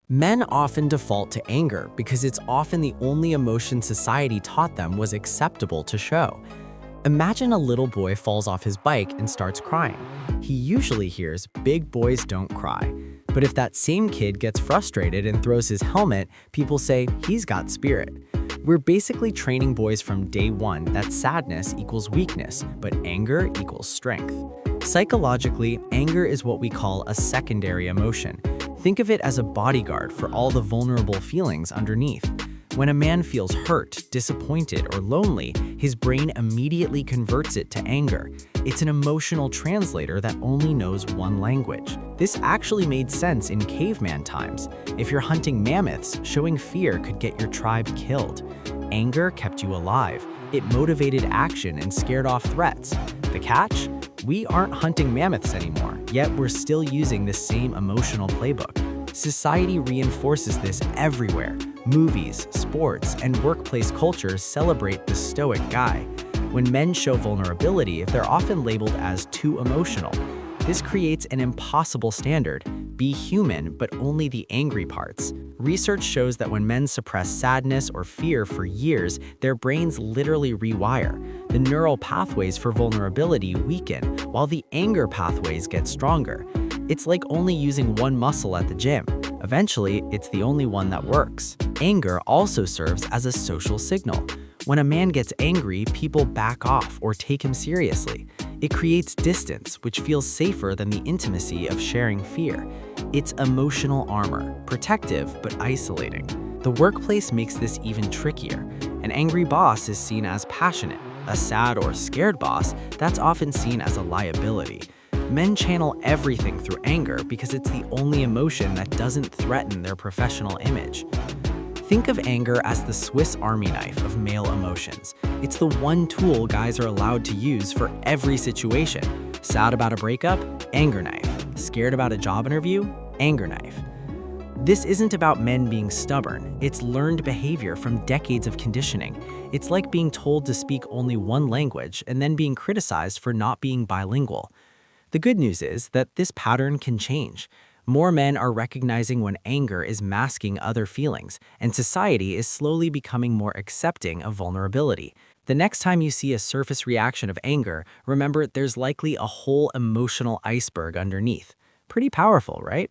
Men often default to anger because it's often the only emotion society taught them was acceptable to show. Imagine a little boy falls off his bike and starts crying. He usually hears, "Big boys don't cry." But if that same kid gets frustrated and throws his helmet, people say, "He's got spirit." We're basically training boys from day one that sadness equals weakness, but anger equals strength. Psychologically, anger is what we call a secondary emotion. Think of it as a bodyguard for all the vulnerable feelings underneath. When a man feels hurt, disappointed, or lonely, his brain immediately converts it to anger. It's an emotional translator that only knows one language. This actually made sense in caveman times. If you're hunting mammoths, showing fear could get your tribe killed. Anger kept you alive. It motivated action and scared off threats. The catch? We aren't hunting mammoths anymore, yet we're still using the same emotional playbook. Society reinforces this everywhere. Movies, sports, and workplace cultures celebrate the stoic guy. When men show vulnerability, they're often labeled as too emotional. This creates an impossible standard: be human, but only the angry parts. Research shows that when men suppress sadness or fear for years, their brains literally rewire. The neural pathways for vulnerability weaken, while the anger pathways get stronger. It's like only using one muscle at the gym. Eventually, it's the only one that works. Anger also serves as a social signal. When a man gets angry, people back off or take him seriously. It creates distance, which feels safer than the intimacy of sharing fear. It's emotional armor, protective but isolating. The workplace makes this even trickier. An angry boss is seen as passionate. A sad or scared boss, that's often seen as a liability. Men channel everything through anger because it's the only emotion that doesn't threaten their professional image. Think of anger as the Swiss Army knife of male emotions. It's the one tool guys are allowed to use for every situation. Sad about a breakup? Anger knife. Scared about a job interview? Anger knife. This isn't about men being stubborn. It's learned behavior from decades of conditioning. It's like being told to speak only one language and then being criticized for not being bilingual. The good news is that this pattern can change. More men are recognizing when anger is masking other feelings, and society is slowly becoming more accepting of vulnerability. The next time you see a surface reaction of anger, remember there's likely a whole emotional iceberg underneath. Pretty powerful, right?